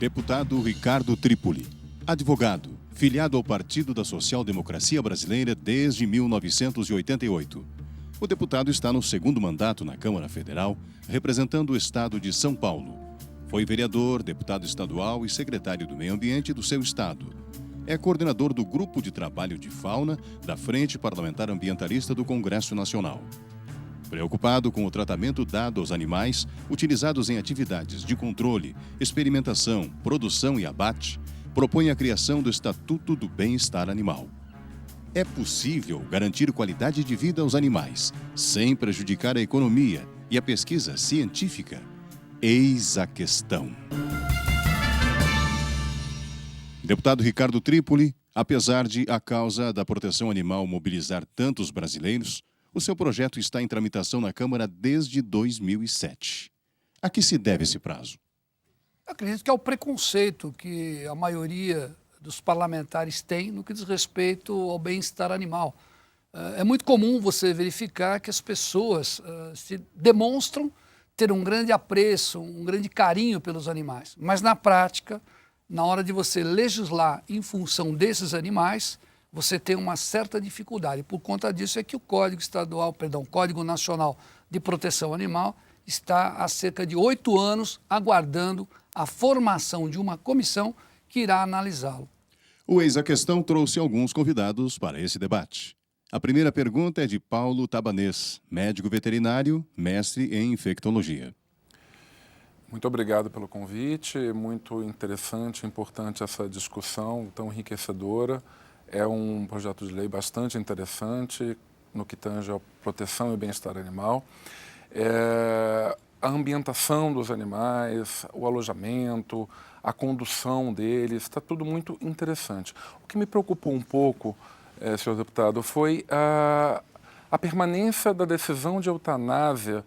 Deputado Ricardo Trípoli, advogado, filiado ao Partido da Social Democracia Brasileira desde 1988. O deputado está no segundo mandato na Câmara Federal, representando o estado de São Paulo. Foi vereador, deputado estadual e secretário do Meio Ambiente do seu estado. É coordenador do Grupo de Trabalho de Fauna da Frente Parlamentar Ambientalista do Congresso Nacional. Preocupado com o tratamento dado aos animais utilizados em atividades de controle, experimentação, produção e abate, propõe a criação do Estatuto do Bem-Estar Animal. É possível garantir qualidade de vida aos animais, sem prejudicar a economia e a pesquisa científica? Eis a questão. Deputado Ricardo Trípoli, apesar de a causa da proteção animal mobilizar tantos brasileiros, o seu projeto está em tramitação na Câmara desde 2007. A que se deve esse prazo? Eu acredito que é o preconceito que a maioria dos parlamentares tem no que diz respeito ao bem-estar animal. É muito comum você verificar que as pessoas se demonstram ter um grande apreço, um grande carinho pelos animais, mas na prática, na hora de você legislar em função desses animais, você tem uma certa dificuldade. Por conta disso é que o Código Nacional de Proteção Animal está há cerca de 8 anos aguardando a formação de uma comissão que irá analisá-lo. O Eis a Questão trouxe alguns convidados para esse debate. A primeira pergunta é de Paulo Tabanês, médico veterinário, mestre em infectologia. Muito obrigado pelo convite, muito interessante, importante essa discussão tão enriquecedora. É um projeto de lei bastante interessante no que tange à proteção e bem-estar animal. A ambientação dos animais, o alojamento, a condução deles, está tudo muito interessante. O que me preocupou um pouco, senhor deputado, foi a permanência da decisão de eutanásia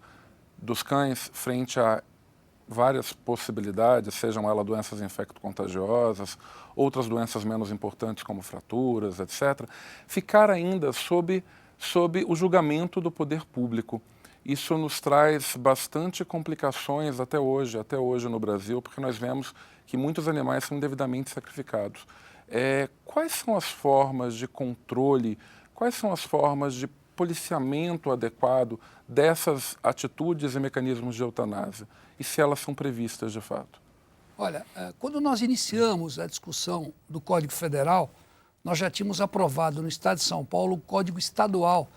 dos cães frente a várias possibilidades, sejam elas doenças infecto-contagiosas, outras doenças menos importantes como fraturas, etc., ficar ainda sob o julgamento do poder público. Isso nos traz bastante complicações até hoje no Brasil, porque nós vemos que muitos animais são indevidamente sacrificados. Quais são as formas de controle, quais são as formas de policiamento adequado dessas atitudes e mecanismos de eutanásia? E se elas são previstas de fato? Olha, quando nós iniciamos a discussão do Código Federal, nós já tínhamos aprovado no Estado de São Paulo o Código Estadual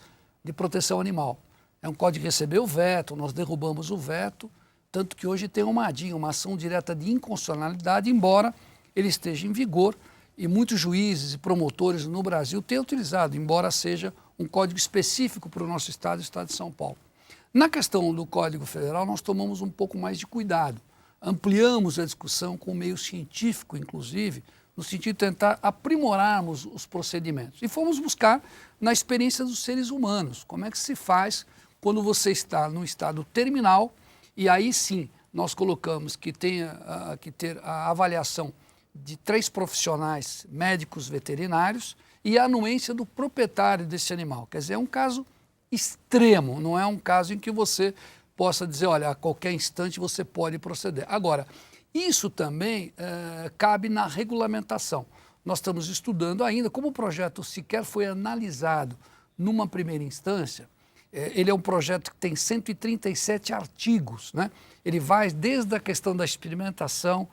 de Proteção Animal. É um código que recebeu o veto, nós derrubamos o veto, tanto que hoje tem uma ADIM, uma ação direta de inconstitucionalidade, embora ele esteja em vigor e muitos juízes e promotores no Brasil têm utilizado, embora seja um código específico para o nosso Estado, o Estado de São Paulo. Na questão do Código Federal, nós tomamos um pouco mais de cuidado. Ampliamos a discussão com o meio científico, inclusive, no sentido de tentar aprimorarmos os procedimentos. E fomos buscar na experiência dos seres humanos, como é que se faz quando você está no estado terminal, e aí sim nós colocamos que tenha que ter a avaliação de 3 profissionais médicos veterinários e a anuência do proprietário desse animal. Quer dizer, é um caso extremo, não é um caso em que você possa dizer, olha, a qualquer instante você pode proceder. Agora, isso também cabe na regulamentação. Nós estamos estudando ainda, como o projeto sequer foi analisado numa primeira instância, ele é um projeto que tem 137 artigos, né? Ele vai desde a questão da experimentação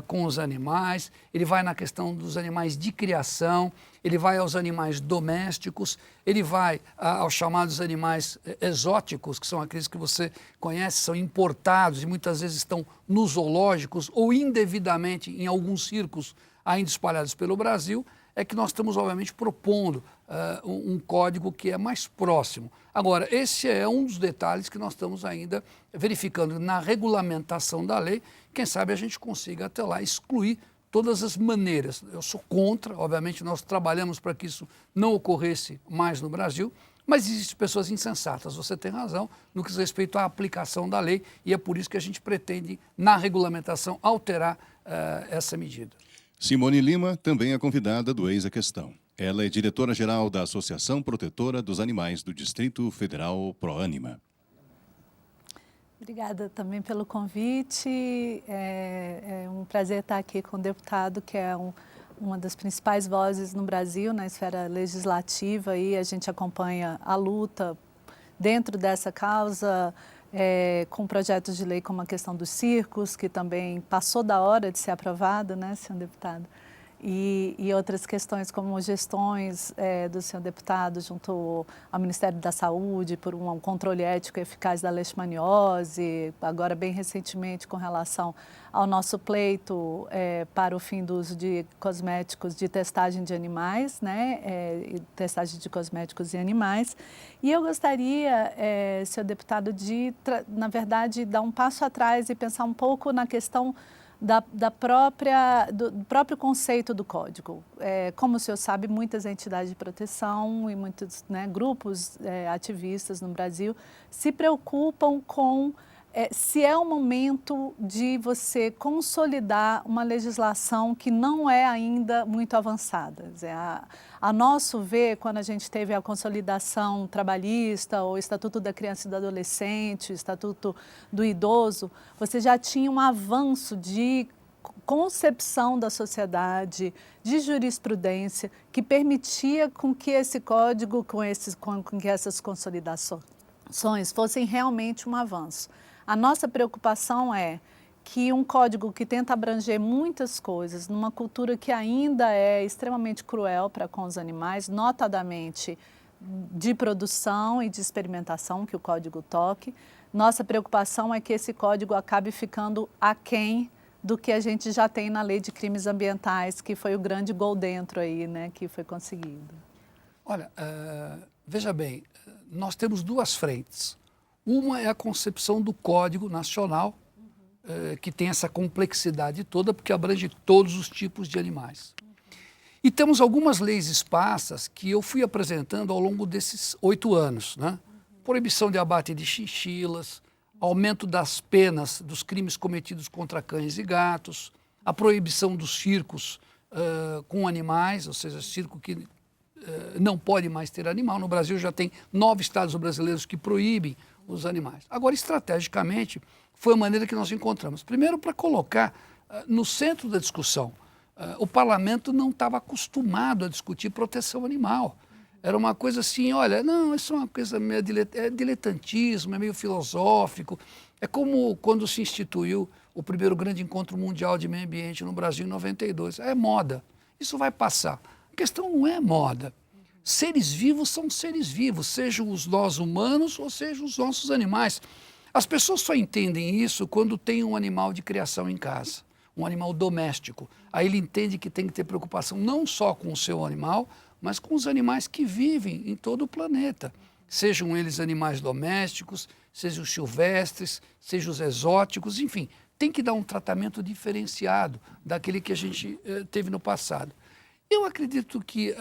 com os animais, ele vai na questão dos animais de criação, ele vai aos animais domésticos, ele vai aos chamados animais exóticos, que são aqueles que você conhece, são importados e muitas vezes estão nos zoológicos ou indevidamente em alguns circos ainda espalhados pelo Brasil, é que nós estamos, obviamente, propondo um código que é mais próximo. Agora, esse é um dos detalhes que nós estamos ainda verificando na regulamentação da lei. Quem sabe a gente consiga até lá excluir todas as maneiras. Eu sou contra, obviamente, nós trabalhamos para que isso não ocorresse mais no Brasil, mas existem pessoas insensatas, você tem razão, no que diz respeito à aplicação da lei, e é por isso que a gente pretende, na regulamentação, alterar essa medida. Simone Lima também é convidada do Eis a Questão. Ela é diretora-geral da Associação Protetora dos Animais do Distrito Federal ProAnima. Obrigada também pelo convite. É um prazer estar aqui com o deputado, que é uma das principais vozes no Brasil, na esfera legislativa, e a gente acompanha a luta dentro dessa causa, com projetos de lei como a questão dos circos, que também passou da hora de ser aprovado, né, senhor deputado? E outras questões como gestões do senhor deputado junto ao Ministério da Saúde por um controle ético e eficaz da leishmaniose, agora bem recentemente com relação ao nosso pleito para o fim do uso de cosméticos de testagem de animais, né, testagem de cosméticos em animais. E eu gostaria, senhor deputado, de, na verdade, dar um passo atrás e pensar um pouco na questão do próprio conceito do código. Como o senhor sabe, muitas entidades de proteção e muitos, né, grupos ativistas no Brasil se preocupam com se é o momento de você consolidar uma legislação que não é ainda muito avançada. A nosso ver, quando a gente teve a consolidação trabalhista, o Estatuto da Criança e do Adolescente, o Estatuto do Idoso, você já tinha um avanço de concepção da sociedade, de jurisprudência, que permitia com que esse código, com que essas consolidações fossem realmente um avanço. A nossa preocupação é que um código que tenta abranger muitas coisas, numa cultura que ainda é extremamente cruel para com os animais, notadamente de produção e de experimentação que o código toque, nossa preocupação é que esse código acabe ficando aquém do que a gente já tem na Lei de Crimes Ambientais, que foi o grande gol dentro aí, né, que foi conseguido. Olha, veja bem, nós temos duas frentes. Uma é a concepção do Código Nacional, que tem essa complexidade toda, porque abrange todos os tipos de animais. E temos algumas leis esparsas que eu fui apresentando ao longo desses 8 anos, né? Proibição de abate de chinchilas, aumento das penas dos crimes cometidos contra cães e gatos, a proibição dos circos com animais, ou seja, circo que não pode mais ter animal. No Brasil já tem 9 estados brasileiros que proíbem os animais. Agora, estrategicamente, foi a maneira que nós encontramos. Primeiro, para colocar no centro da discussão. O parlamento não estava acostumado a discutir proteção animal. Era uma coisa assim, olha, não, isso é uma coisa meio diletantismo, é meio filosófico. É como quando se instituiu o primeiro grande encontro mundial de meio ambiente no Brasil em 92. É moda, isso vai passar. A questão não é moda. Seres vivos são seres vivos, sejam os nós humanos ou sejam os nossos animais. As pessoas só entendem isso quando tem um animal de criação em casa, um animal doméstico. Aí ele entende que tem que ter preocupação não só com o seu animal, mas com os animais que vivem em todo o planeta. Sejam eles animais domésticos, sejam os silvestres, sejam os exóticos, enfim, tem que dar um tratamento diferenciado daquele que a gente teve no passado. Eu acredito que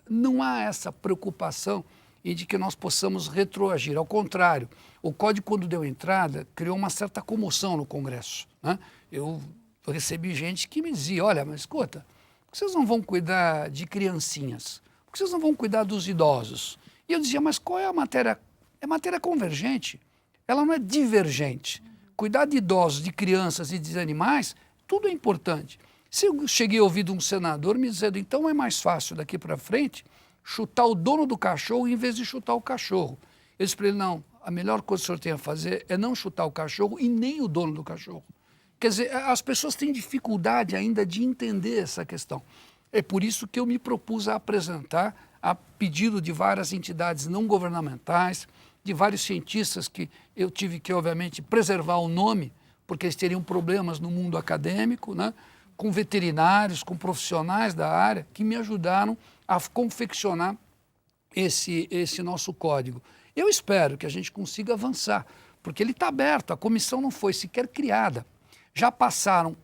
não há essa preocupação em de que nós possamos retroagir. Ao contrário, o Código, quando deu entrada, criou uma certa comoção no Congresso, né? Eu recebi gente que me dizia, olha, mas escuta, por que vocês não vão cuidar de criancinhas? Por que vocês não vão cuidar dos idosos? E eu dizia, mas qual é a matéria? É matéria convergente, ela não é divergente. Cuidar de idosos, de crianças e de animais, tudo é importante. Se eu cheguei a ouvir de um senador me dizendo, então é mais fácil daqui para frente chutar o dono do cachorro em vez de chutar o cachorro. Eu disse para ele, não, a melhor coisa que o senhor tem a fazer é não chutar o cachorro e nem o dono do cachorro. Quer dizer, as pessoas têm dificuldade ainda de entender essa questão. É por isso que eu me propus a apresentar, a pedido de várias entidades não governamentais, de vários cientistas que eu tive que, obviamente, preservar o nome, porque eles teriam problemas no mundo acadêmico, né? Com veterinários, com profissionais da área, que me ajudaram a confeccionar esse nosso código. Eu espero que a gente consiga avançar, porque ele está aberto, a comissão não foi sequer criada. Já passaram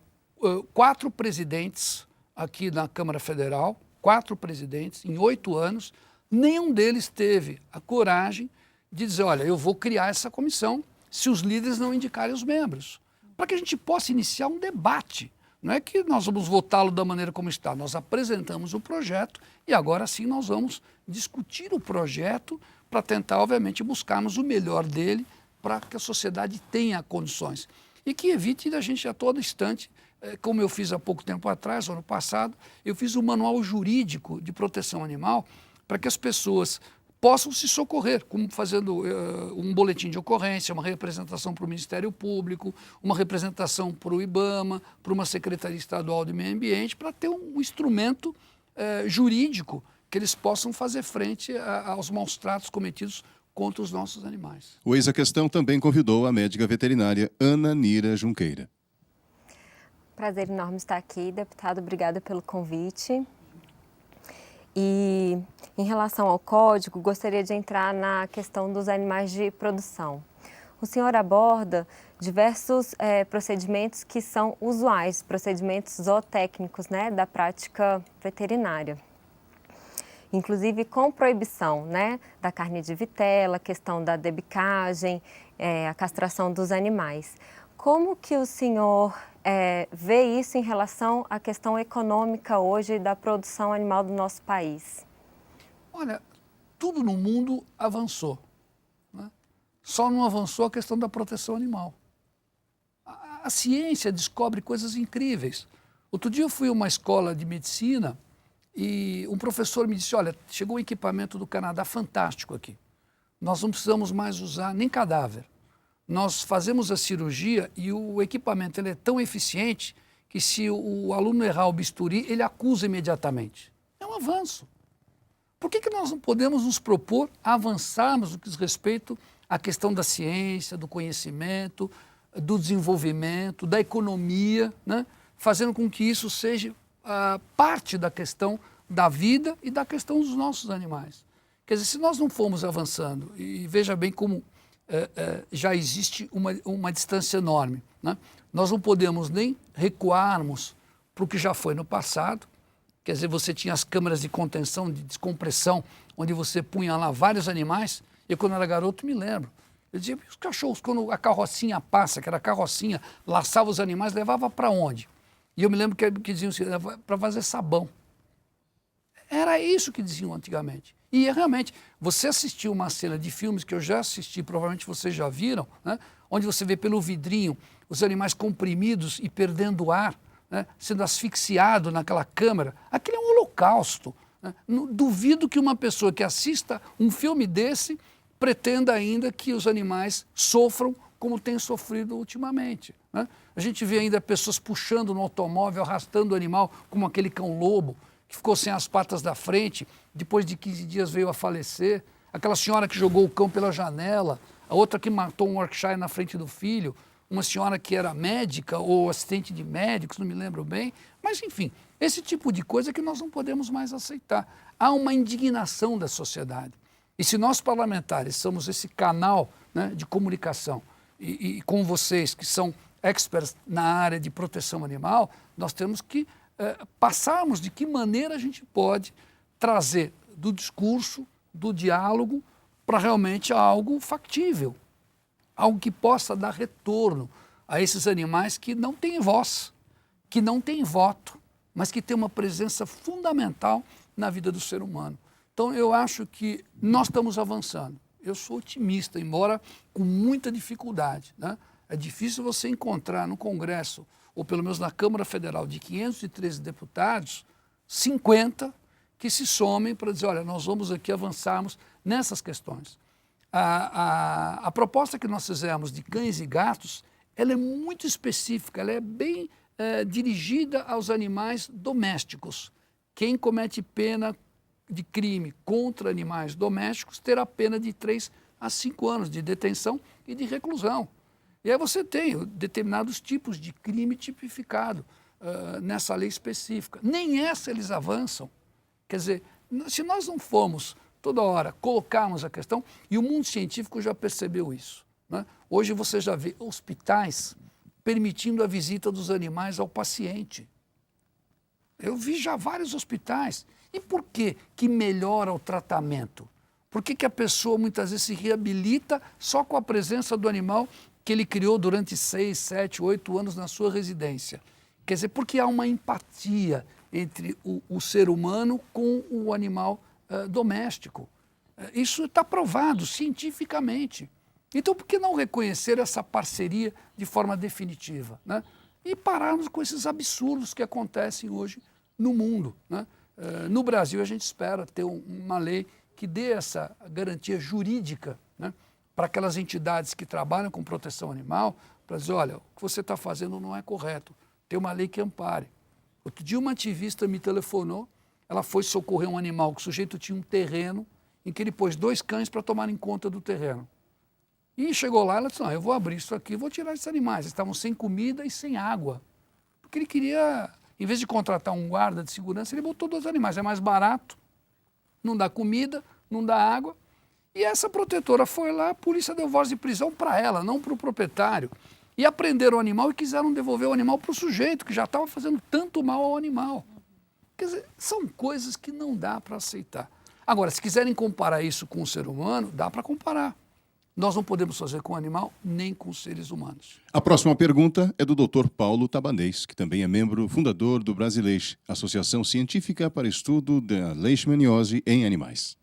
4 presidentes aqui na Câmara Federal, 4 presidentes em 8 anos, nenhum deles teve a coragem de dizer, olha, eu vou criar essa comissão se os líderes não indicarem os membros, para que a gente possa iniciar um debate. Não é que nós vamos votá-lo da maneira como está, nós apresentamos o projeto e agora sim nós vamos discutir o projeto para tentar, obviamente, buscarmos o melhor dele para que a sociedade tenha condições. E que evite da gente a todo instante, como eu fiz há pouco tempo atrás, ano passado, eu fiz um manual jurídico de proteção animal para que as pessoas possam se socorrer, como fazendo um boletim de ocorrência, uma representação para o Ministério Público, uma representação para o IBAMA, para uma Secretaria Estadual de Meio Ambiente, para ter um instrumento jurídico que eles possam fazer frente aos maus tratos cometidos contra os nossos animais. O Eis a Questão também convidou a médica veterinária Ana Nira Junqueira. Prazer enorme estar aqui, deputado. Obrigada pelo convite. E em relação ao código, gostaria de entrar na questão dos animais de produção. O senhor aborda diversos procedimentos que são usuais, procedimentos zootécnicos, né, da prática veterinária. Inclusive com proibição, né, da carne de vitela, questão da debicagem, a castração dos animais. Como que o senhor vê isso em relação à questão econômica hoje da produção animal do nosso país? Olha, tudo no mundo avançou, né? Só não avançou a questão da proteção animal. A ciência descobre coisas incríveis. Outro dia eu fui a uma escola de medicina e um professor me disse, olha, chegou um equipamento do Canadá fantástico aqui. Nós não precisamos mais usar nem cadáver. Nós fazemos a cirurgia e o equipamento ele é tão eficiente que se o aluno errar o bisturi, ele acusa imediatamente. É um avanço. Por que nós não podemos nos propor a avançarmos no que diz respeito à questão da ciência, do conhecimento, do desenvolvimento, da economia, né? Fazendo com que isso seja parte da questão da vida e da questão dos nossos animais. Quer dizer, se nós não formos avançando, e veja bem como já existe uma distância enorme, né? Nós não podemos nem recuarmos para o que já foi no passado. Quer dizer, você tinha as câmaras de contenção, de descompressão, onde você punha lá vários animais. Eu, quando era garoto, me lembro. Eu dizia, os cachorros, quando a carrocinha passa, que era a carrocinha, laçava os animais, levava para onde? E eu me lembro que diziam assim, para fazer sabão. Era isso que diziam antigamente. E realmente, você assistiu uma cena de filmes que eu já assisti, provavelmente vocês já viram, né? Onde você vê pelo vidrinho os animais comprimidos e perdendo ar, né? Sendo asfixiado naquela câmara. Aquilo é um holocausto, né? Duvido que uma pessoa que assista um filme desse pretenda ainda que os animais sofram como têm sofrido ultimamente, né? A gente vê ainda pessoas puxando no automóvel, arrastando o animal, como aquele cão-lobo, que ficou sem as patas da frente, depois de 15 dias veio a falecer. Aquela senhora que jogou o cão pela janela, a outra que matou um Yorkshire na frente do filho, uma senhora que era médica ou assistente de médicos, não me lembro bem. Mas, enfim, esse tipo de coisa que nós não podemos mais aceitar. Há uma indignação da sociedade. E se nós parlamentares somos esse canal, né, de comunicação, e com vocês que são experts na área de proteção animal, nós temos que passarmos de que maneira a gente pode trazer do discurso, do diálogo, para realmente algo factível, algo que possa dar retorno a esses animais que não têm voz, que não têm voto, mas que têm uma presença fundamental na vida do ser humano. Então, eu acho que nós estamos avançando. Eu sou otimista, embora com muita dificuldade, né? É difícil você encontrar no Congresso, ou pelo menos na Câmara Federal, de 513 deputados, 50 que se somem para dizer, olha, nós vamos aqui avançarmos nessas questões. A proposta que nós fizemos de cães e gatos, ela é muito específica, ela é bem dirigida aos animais domésticos. Quem comete pena de crime contra animais domésticos terá pena de 3 a 5 anos de detenção e de reclusão. E aí você tem determinados tipos de crime tipificado nessa lei específica. Nem essa eles avançam. Quer dizer, se nós não formos toda hora colocarmos a questão, e o mundo científico já percebeu isso, né? Hoje você já vê hospitais permitindo a visita dos animais ao paciente. Eu vi já vários hospitais. E por que melhora o tratamento? Por que a pessoa muitas vezes se reabilita só com a presença do animal que ele criou durante 6, 7, 8 anos na sua residência? Quer dizer, porque há uma empatia entre o ser humano com o animal doméstico. Isso está provado cientificamente. Então, por que não reconhecer essa parceria de forma definitiva, né? E pararmos com esses absurdos que acontecem hoje no mundo, né? No Brasil, a gente espera ter uma lei que dê essa garantia jurídica, né, para aquelas entidades que trabalham com proteção animal, para dizer, olha, o que você está fazendo não é correto, tem uma lei que ampare. Outro dia uma ativista me telefonou, ela foi socorrer um animal, que o sujeito tinha um terreno, em que ele pôs 2 cães para tomarem conta do terreno. E chegou lá, ela disse, não, eu vou abrir isso aqui, vou tirar esses animais. Eles estavam sem comida e sem água. Porque ele queria, em vez de contratar um guarda de segurança, ele botou 2 animais. É mais barato, não dá comida, não dá água. E essa protetora foi lá, a polícia deu voz de prisão para ela, não para o proprietário. E aprenderam o animal e quiseram devolver o animal para o sujeito, que já estava fazendo tanto mal ao animal. Quer dizer, são coisas que não dá para aceitar. Agora, se quiserem comparar isso com o ser humano, dá para comparar. Nós não podemos fazer com o animal nem com os seres humanos. A próxima pergunta é do Dr. Paulo Tabanês, que também é membro fundador do Brasileixe, Associação Científica para Estudo da Leishmaniose em Animais.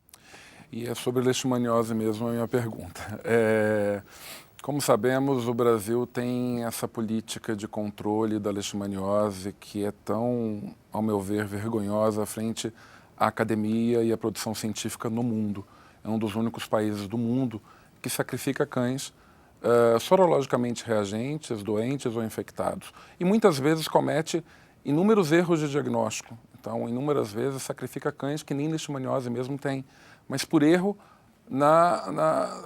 E é sobre leishmaniose mesmo a minha pergunta. Como sabemos, o Brasil tem essa política de controle da leishmaniose que é tão, ao meu ver, vergonhosa frente à academia e à produção científica no mundo. É um dos únicos países do mundo que sacrifica cães sorologicamente reagentes, doentes ou infectados. E muitas vezes comete inúmeros erros de diagnóstico. Então, inúmeras vezes sacrifica cães que nem leishmaniose mesmo tem, mas por erro, da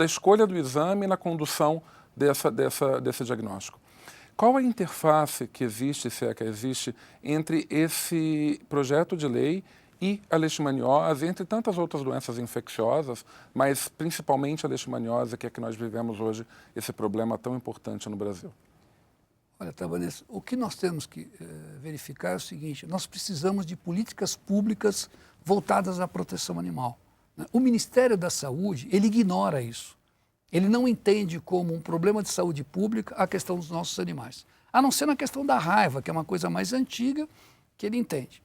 escolha do exame e na condução desse diagnóstico. Qual a interface que existe, se é que existe, entre esse projeto de lei e a leishmaniose, entre tantas outras doenças infecciosas, mas principalmente a leishmaniose, que é que nós vivemos hoje, esse problema tão importante no Brasil? Olha, Tabanês, o que nós temos que verificar é o seguinte, nós precisamos de políticas públicas voltadas à proteção animal. O Ministério da Saúde, ele ignora isso. Ele não entende como um problema de saúde pública a questão dos nossos animais. A não ser na questão da raiva, que é uma coisa mais antiga, que ele entende.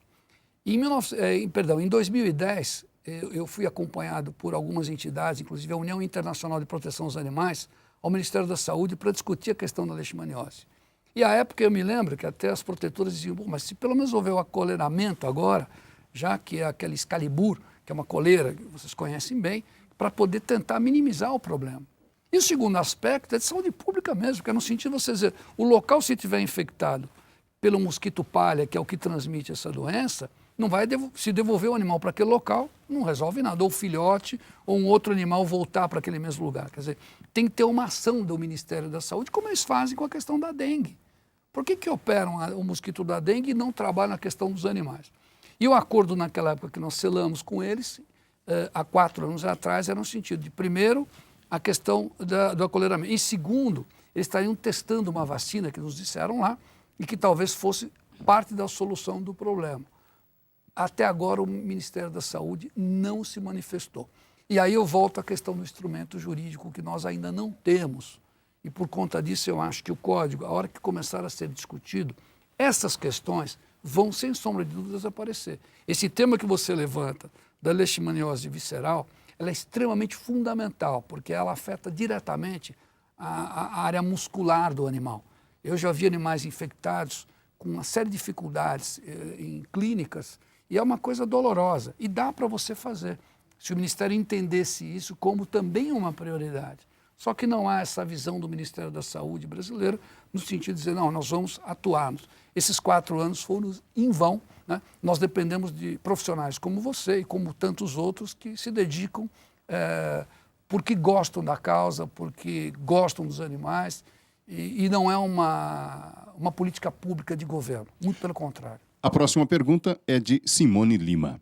Em 2010, eu fui acompanhado por algumas entidades, inclusive a União Internacional de Proteção dos Animais, ao Ministério da Saúde para discutir a questão da leishmaniose. E à época eu me lembro que até as protetoras diziam, mas se pelo menos houver o acolheramento agora, já que é aquela Excalibur, que é uma coleira que vocês conhecem bem, para poder tentar minimizar o problema. E o segundo aspecto é de saúde pública mesmo, que é no sentido de você dizer, o local se estiver infectado pelo mosquito palha, que é o que transmite essa doença, não vai se devolver o animal para aquele local, não resolve nada. Ou o filhote, ou um outro animal voltar para aquele mesmo lugar. Quer dizer, tem que ter uma ação do Ministério da Saúde, como eles fazem com a questão da dengue. Por que operam o mosquito da dengue e não trabalham na questão dos animais? E o acordo naquela época que nós selamos com eles, há 4 anos atrás, era no sentido de, primeiro, a questão do acolheramento. E segundo, eles estariam testando uma vacina que nos disseram lá e que talvez fosse parte da solução do problema. Até agora o Ministério da Saúde não se manifestou. E aí eu volto à questão do instrumento jurídico que nós ainda não temos. E por conta disso eu acho que o Código, a hora que começar a ser discutido, essas questões vão sem sombra de dúvidas aparecer. Esse tema que você levanta da leishmaniose visceral, ela é extremamente fundamental, porque ela afeta diretamente a área muscular do animal. Eu já vi animais infectados com uma série de dificuldades em clínicas, e é uma coisa dolorosa. E dá para você fazer, se o Ministério entendesse isso como também uma prioridade. Só que não há essa visão do Ministério da Saúde brasileiro, no sentido de dizer, não, nós vamos atuarmos. Esses 4 anos foram em vão, né? Nós dependemos de profissionais como você e como tantos outros que se dedicam porque gostam da causa, porque gostam dos animais, e não é uma política pública de governo, muito pelo contrário. A próxima pergunta é de Simone Lima.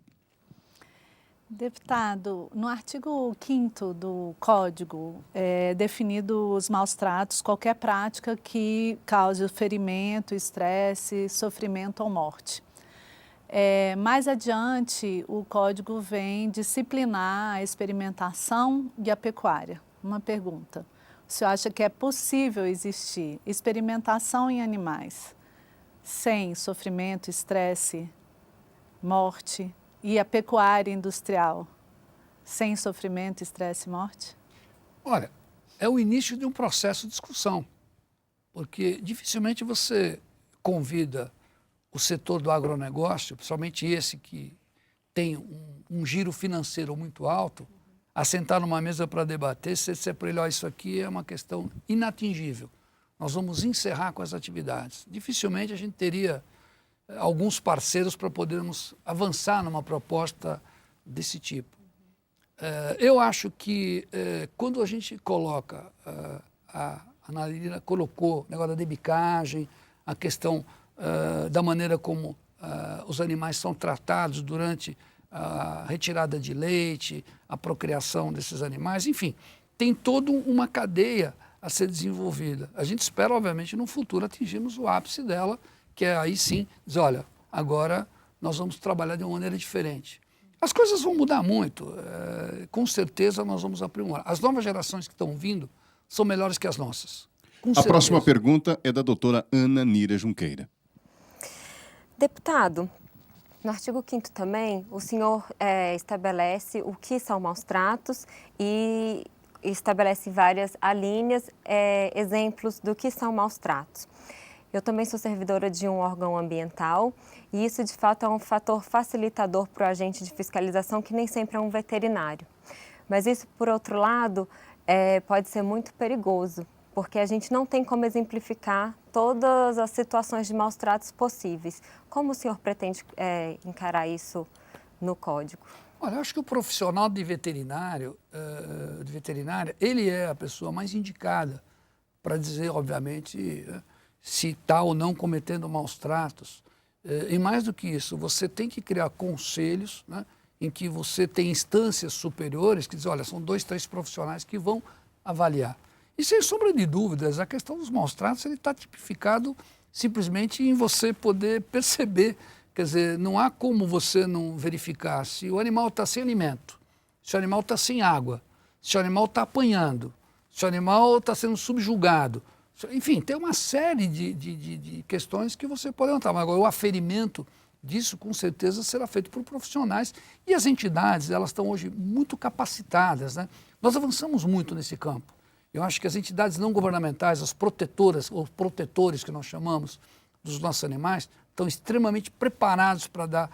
Deputado, no artigo 5º do Código é definido os maus tratos, qualquer prática que cause ferimento, estresse, sofrimento ou morte. Mais adiante, o Código vem disciplinar a experimentação e a pecuária. Uma pergunta, o senhor acha que é possível existir experimentação em animais sem sofrimento, estresse, morte, e a pecuária industrial sem sofrimento, estresse e morte? Olha, é o início de um processo de discussão, porque dificilmente você convida o setor do agronegócio, principalmente esse que tem um giro financeiro muito alto, a sentar numa mesa para debater. Se você disser para ele, isso aqui é uma questão inatingível, nós vamos encerrar com as atividades. Dificilmente a gente teria alguns parceiros para podermos avançar numa proposta desse tipo. Eu acho que quando a gente coloca, a Analina colocou o negócio da debicagem, a questão da maneira como os animais são tratados durante a retirada de leite, a procriação desses animais, enfim, tem toda uma cadeia a ser desenvolvida. A gente espera, obviamente, no futuro atingirmos o ápice dela, que é aí sim, dizer, olha, agora nós vamos trabalhar de uma maneira diferente. As coisas vão mudar muito, com certeza nós vamos aprimorar. As novas gerações que estão vindo são melhores que as nossas. A próxima pergunta é da doutora Ana Nira Junqueira. Deputado, no artigo 5º também, o senhor estabelece o que são maus tratos e estabelece várias alíneas, exemplos do que são maus tratos. Eu também sou servidora de um órgão ambiental e isso, de fato, é um fator facilitador para o agente de fiscalização, que nem sempre é um veterinário. Mas isso, por outro lado, pode ser muito perigoso, porque a gente não tem como exemplificar todas as situações de maus tratos possíveis. Como o senhor pretende encarar isso no Código? Olha, eu acho que o profissional de veterinária, ele é a pessoa mais indicada para dizer, obviamente, se está ou não cometendo maus tratos. E mais do que isso, você tem que criar conselhos, né, em que você tem instâncias superiores que dizem, olha, são 2, 3 profissionais que vão avaliar. E sem sombra de dúvidas, a questão dos maus tratos está tipificado simplesmente em você poder perceber. Quer dizer, não há como você não verificar se o animal está sem alimento, se o animal está sem água, se o animal está apanhando, se o animal está sendo subjugado. Enfim, tem uma série de questões que você pode levantar. Mas agora o aferimento disso, com certeza, será feito por profissionais. E as entidades, elas estão hoje muito capacitadas, né? Nós avançamos muito nesse campo. Eu acho que as entidades não governamentais, as protetoras, ou protetores que nós chamamos dos nossos animais, estão extremamente preparados para dar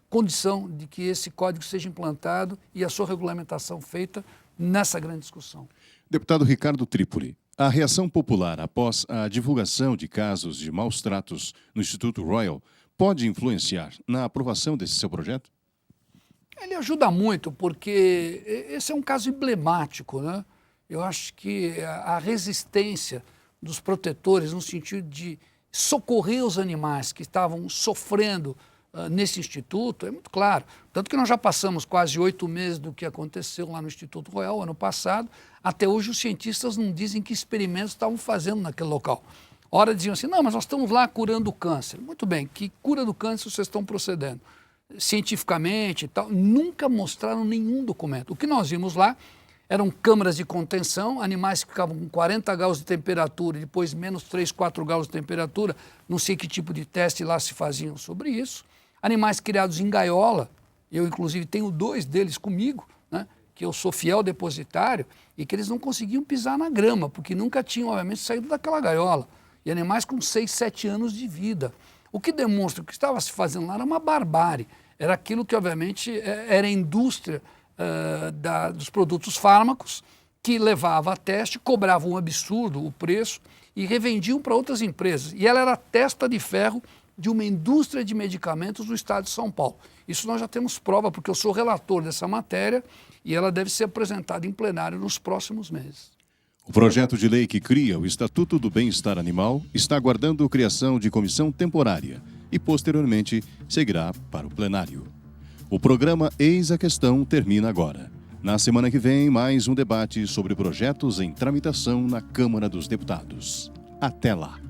condição de que esse código seja implantado e a sua regulamentação feita nessa grande discussão. Deputado Ricardo Trípoli, a reação popular após a divulgação de casos de maus tratos no Instituto Royal pode influenciar na aprovação desse seu projeto? Ele ajuda muito, porque esse é um caso emblemático, né? Eu acho que a resistência dos protetores no sentido de socorrer os animais que estavam sofrendo nesse instituto é muito claro. Tanto que nós já passamos quase 8 meses do que aconteceu lá no Instituto Royal, ano passado. Até hoje os cientistas não dizem que experimentos estavam fazendo naquele local. Ora diziam assim, não, mas nós estamos lá curando o câncer. Muito bem, que cura do câncer vocês estão procedendo? Cientificamente e tal, nunca mostraram nenhum documento. O que nós vimos lá eram câmaras de contenção, animais que ficavam com 40 graus de temperatura e depois menos 3, 4 graus de temperatura, não sei que tipo de teste lá se faziam sobre isso. Animais criados em gaiola, eu inclusive tenho 2 deles comigo, né, que eu sou fiel depositário, e que eles não conseguiam pisar na grama, porque nunca tinham, obviamente, saído daquela gaiola. E animais com 6, 7 anos de vida. O que demonstra que o que estava se fazendo lá era uma barbárie. Era aquilo que, obviamente, era a indústria dos produtos fármacos, que levava a teste, cobrava um absurdo o preço e revendiam para outras empresas. E ela era a testa de ferro de uma indústria de medicamentos do estado de São Paulo. Isso nós já temos prova, porque eu sou relator dessa matéria e ela deve ser apresentada em plenário nos próximos meses. O projeto de lei que cria o Estatuto do Bem-Estar Animal está aguardando a criação de comissão temporária e, posteriormente, seguirá para o plenário. O programa Eis a Questão termina agora. Na semana que vem, mais um debate sobre projetos em tramitação na Câmara dos Deputados. Até lá!